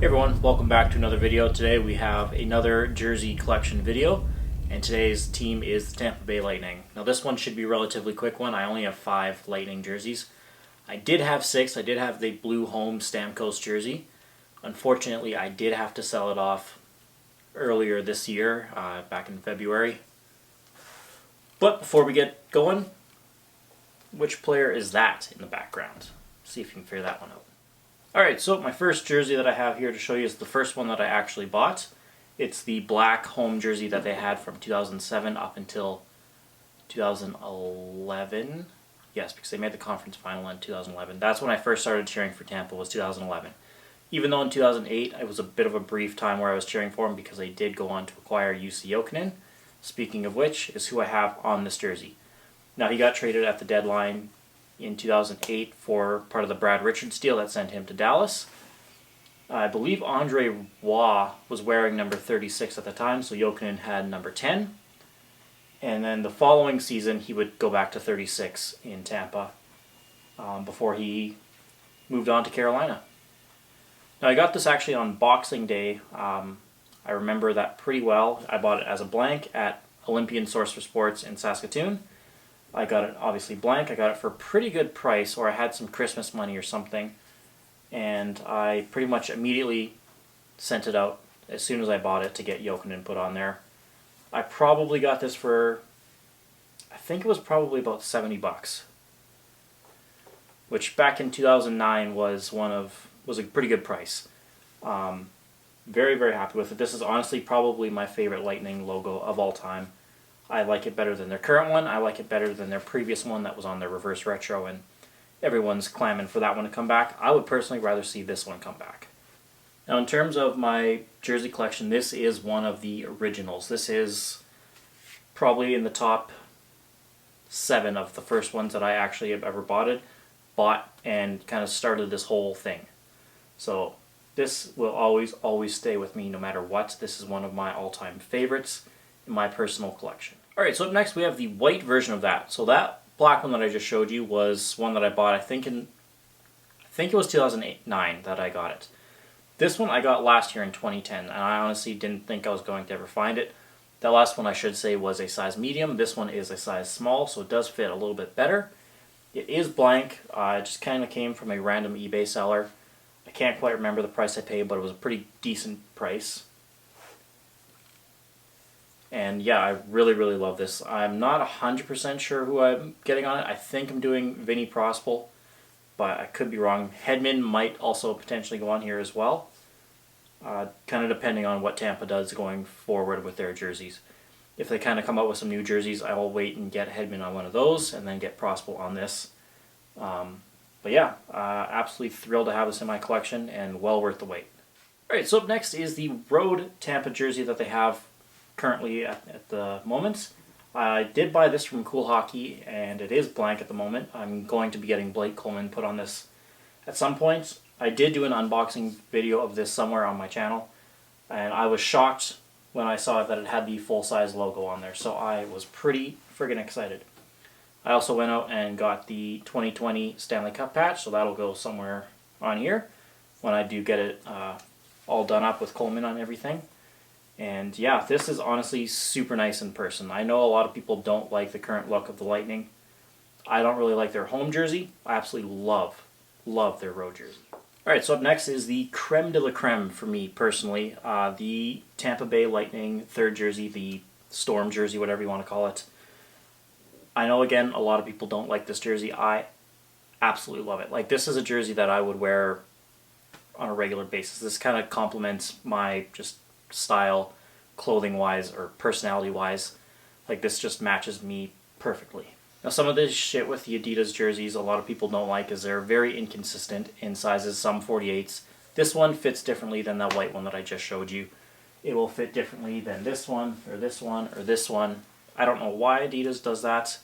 Hey everyone, welcome back to another video. Today we have another jersey collection video, and today's team is the Tampa Bay Lightning. Now this one should be a relatively quick one. I only have 5 Lightning jerseys. I did have 6. I did have the blue home Stamkos jersey. Unfortunately, I did have to sell it off earlier this year, back in February. But before we get going, which player is that in the background? See if you can figure that one out. Alright, so my first jersey that I have here to show you is the first one that I actually bought. It's the black home jersey that they had from 2007 up until 2011. Yes, because they made the conference final in 2011. That's when I first started cheering for Tampa, was 2011. Even though in 2008 it was a bit of a brief time where I was cheering for him because they did go on to acquire UC Jokinen. Speaking of which, is who I have on this jersey. Now he got traded at the deadline in 2008 for part of the Brad Richards deal that sent him to Dallas. I believe Andre Roy was wearing number 36 at the time, so Jokinen had number 10. And then the following season, he would go back to 36 in Tampa before he moved on to Carolina. Now I got this actually on Boxing Day. I remember that pretty well. I bought it as a blank at Olympian Source for Sports in Saskatoon. I got it obviously blank. I got it for a pretty good price, or I had some Christmas money or something, and I pretty much immediately sent it out as soon as I bought it to get Jokinen put on there. I probably got this for, I think it was probably about $70, which back in 2009 was a pretty good price. Very, very happy with it. This is honestly probably my favorite Lightning logo of all time. I like it better than their current one. I like it better than their previous one that was on their reverse retro, and everyone's clamming for that one to come back. I would personally rather see this one come back. Now in terms of my jersey collection, this is one of the originals. This is probably in the top 7 of the first ones that I actually have ever bought and kind of started this whole thing. So this will always stay with me no matter what. This is one of my all-time favorites in my personal collection. Alright, so up next we have the white version of that. So that black one that I just showed you was one that I bought, I think it was 2009 that I got it. This one I got last year in 2010, and I honestly didn't think I was going to ever find it. That last one I should say was a size medium. This one is a size small, so it does fit a little bit better. It is blank. It just kind of came from a random eBay seller. I can't quite remember the price I paid, but it was a pretty decent price. And yeah, I really, really love this. I'm not 100% sure who I'm getting on it. I think I'm doing Vinny Prospel, but I could be wrong. Hedman might also potentially go on here as well. Kind of depending on what Tampa does going forward with their jerseys. If they kind of come out with some new jerseys, I will wait and get Hedman on one of those and then get Prospel on this. But yeah, absolutely thrilled to have this in my collection and well worth the wait. Alright, so up next is the Road Tampa jersey that they have currently at the moment. I did buy this from Cool Hockey, and it is blank at the moment. I'm going to be getting Blake Coleman put on this at some point. I did do an unboxing video of this somewhere on my channel, and I was shocked when I saw that it had the full-size logo on there, so I was pretty friggin' excited. I also went out and got the 2020 Stanley Cup patch, so that'll go somewhere on here when I do get it all done up with Coleman on everything. And yeah, this is honestly super nice in person. I know a lot of people don't like the current look of the Lightning. I don't really like their home jersey. I absolutely love their road jersey. Alright, so up next is the creme de la creme for me personally. The Tampa Bay Lightning third jersey, the Storm jersey, whatever you want to call it. I know, again, a lot of people don't like this jersey. I absolutely love it. Like, this is a jersey that I would wear on a regular basis. This kind of complements my just style, clothing wise or personality wise. Like, this just matches me perfectly. Now some of this shit with the Adidas jerseys a lot of people don't like is they're very inconsistent in sizes, some 48s. This one fits differently than that white one that I just showed you. It will fit differently than this one or this one or this one. I don't know why Adidas does that,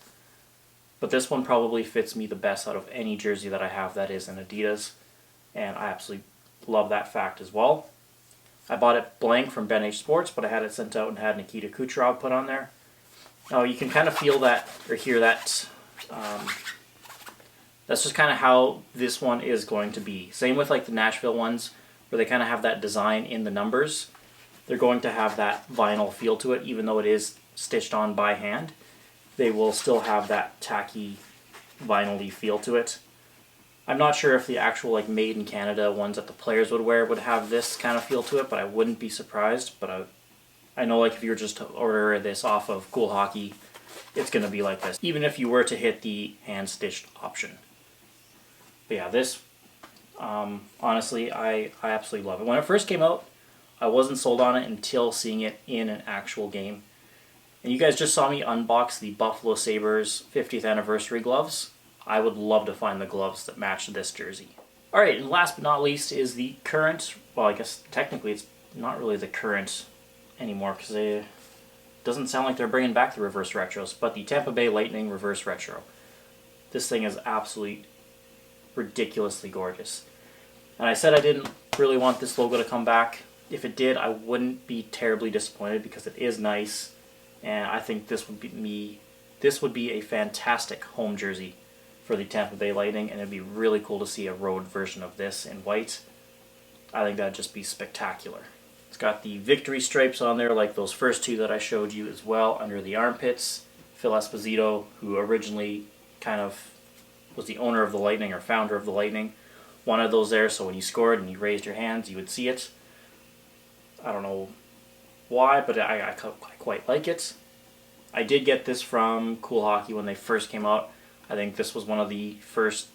but this one probably fits me the best out of any jersey that I have that is an Adidas, and I absolutely love that fact as well. I bought it blank from Ben H Sports, but I had it sent out and had Nikita Kucherov put on there. Now you can kind of feel that or hear that. That's just kind of how this one is going to be. Same with like the Nashville ones. where they kind of have that design in the numbers. They're going to have that vinyl feel to it, even though it is stitched on by hand. They will still have that tacky, vinyl-y feel to it. I'm not sure if the actual like made in Canada ones that the players would wear would have this kind of feel to it, but I wouldn't be surprised. But I know like if you were just to order this off of Cool Hockey, it's going to be like this, even if you were to hit the hand-stitched option. But yeah, this, honestly, I absolutely love it. When it first came out, I wasn't sold on it until seeing it in an actual game. And you guys just saw me unbox the Buffalo Sabres 50th anniversary gloves. I would love to find the gloves that match this jersey. Alright, and last but not least is the current, well I guess technically it's not really the current anymore because it doesn't sound like they're bringing back the reverse retros, but the Tampa Bay Lightning reverse retro. This thing is absolutely ridiculously gorgeous. And I said I didn't really want this logo to come back. If it did, I wouldn't be terribly disappointed because it is nice, and I think this would be a fantastic home jersey for the Tampa Bay Lightning, and it'd be really cool to see a road version of this in white. I think that'd just be spectacular. It's got the victory stripes on there like those first two that I showed you as well under the armpits. Phil Esposito, who originally kind of was the owner of the Lightning or founder of the Lightning, wanted those there so when you scored and you raised your hands you would see it. I don't know why, but I quite like it. I did get this from Cool Hockey when they first came out. I think this was one of the first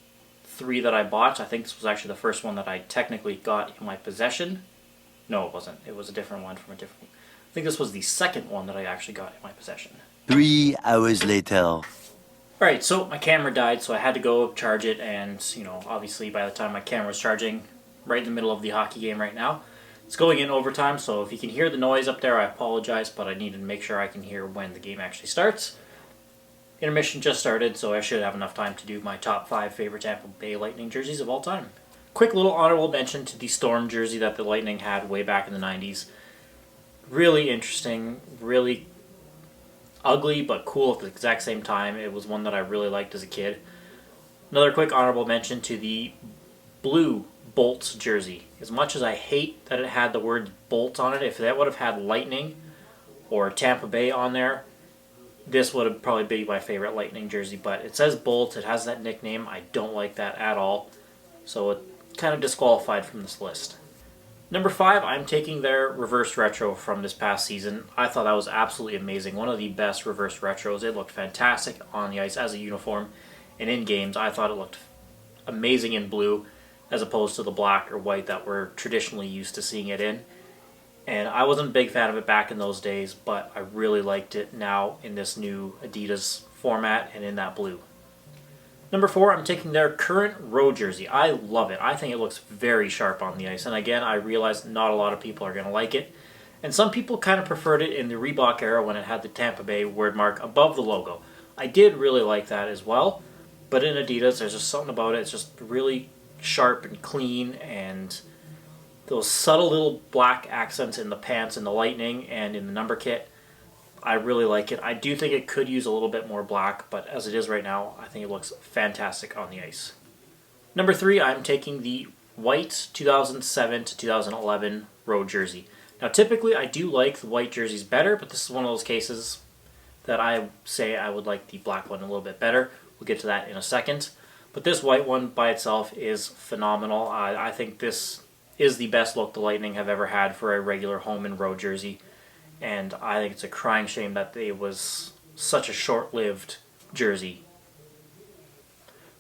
3 that I bought. I think this was actually the first one that I technically got in my possession. No, it wasn't. It was a different one from a different... I think this was the second one that I actually got in my possession. 3 hours later. Alright, so my camera died, so I had to go charge it, and, you know, obviously by the time my camera was charging, right in the middle of the hockey game right now, it's going in overtime, so if you can hear the noise up there, I apologize, but I need to make sure I can hear when the game actually starts. Intermission just started, so I should have enough time to do my top 5 favorite Tampa Bay Lightning jerseys of all time. Quick little honorable mention to the Storm jersey that the Lightning had way back in the 90s. Really interesting, really ugly but cool at the exact same time. It was one that I really liked as a kid. Another quick honorable mention to the blue Bolts jersey. As much as I hate that it had the word Bolt on it, if that would have had Lightning or Tampa Bay on there, this would have probably been my favorite Lightning jersey, but it says Bolt, it has that nickname, I don't like that at all, so it kind of disqualified from this list. Number 5, I'm taking their reverse retro from this past season. I thought that was absolutely amazing, one of the best reverse retros. It looked fantastic on the ice as a uniform, and in games I thought it looked amazing in blue, as opposed to the black or white that we're traditionally used to seeing it in. And I wasn't a big fan of it back in those days, but I really liked it now in this new Adidas format and in that blue. Number 4, I'm taking their current road jersey. I love it. I think it looks very sharp on the ice. And again, I realize not a lot of people are going to like it. And some people kind of preferred it in the Reebok era when it had the Tampa Bay word mark above the logo. I did really like that as well. But in Adidas, there's just something about it. It's just really sharp and clean, and those subtle little black accents in the pants in the Lightning and in the number kit, I really like it. I do think it could use a little bit more black, but as it is right now, I think it looks fantastic on the ice. Number 3, I'm taking the white 2007 to 2011 road jersey. Now typically I do like the white jerseys better, but this is one of those cases that I say I would like the black one a little bit better. We'll get to that in a second. But this white one by itself is phenomenal. I think this is the best look the Lightning have ever had for a regular home and road jersey. And I think it's a crying shame that it was such a short-lived jersey.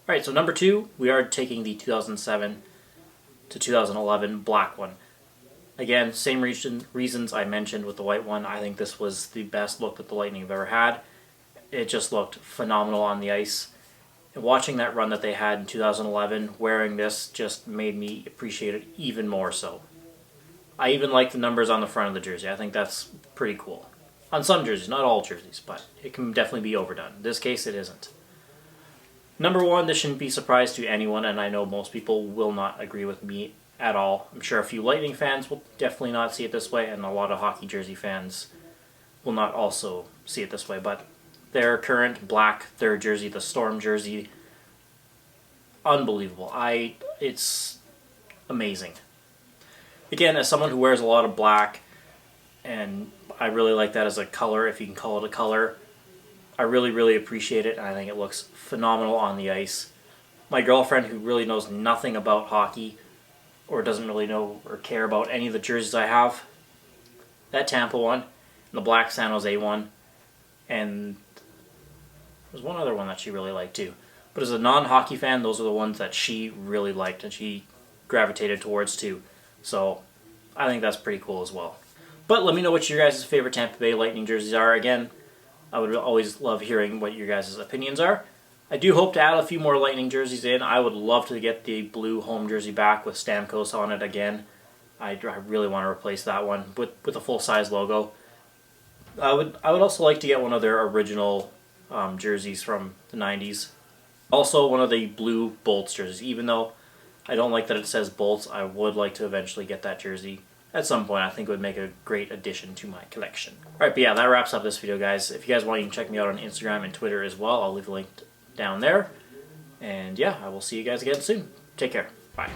Alright, so number 2, we are taking the 2007 to 2011 black one. Again, same reasons I mentioned with the white one. I think this was the best look that the Lightning have ever had. It just looked phenomenal on the ice. And watching that run that they had in 2011, wearing this just made me appreciate it even more so. I even like the numbers on the front of the jersey. I think that's pretty cool. On some jerseys, not all jerseys, but it can definitely be overdone. In this case, it isn't. Number 1, this shouldn't be a surprise to anyone, and I know most people will not agree with me at all. I'm sure a few Lightning fans will definitely not see it this way, and a lot of hockey jersey fans will not also see it this way, but their current black third jersey, the Storm jersey, unbelievable. It's amazing. Again, as someone who wears a lot of black, and I really like that as a color, if you can call it a color, I really, really appreciate it, and I think it looks phenomenal on the ice. My girlfriend, who really knows nothing about hockey, or doesn't really know or care about any of the jerseys I have, that Tampa one, and the black San Jose one, and there's one other one that she really liked too. But as a non-hockey fan, those are the ones that she really liked and she gravitated towards too. So I think that's pretty cool as well. But let me know what your guys' favorite Tampa Bay Lightning jerseys are. Again, I would always love hearing what your guys' opinions are. I do hope to add a few more Lightning jerseys in. I would love to get the blue home jersey back with Stamkos on it again. I really want to replace that one with a full-size logo. I would also like to get one of their original jerseys from the 90s. Also, one of the blue Bolts jerseys. Even though I don't like that it says Bolts, I would like to eventually get that jersey at some point. I think it would make a great addition to my collection. Alright, but yeah, that wraps up this video, guys. If you guys want, you can check me out on Instagram and Twitter as well. I'll leave a link down there. And yeah, I will see you guys again soon. Take care. Bye.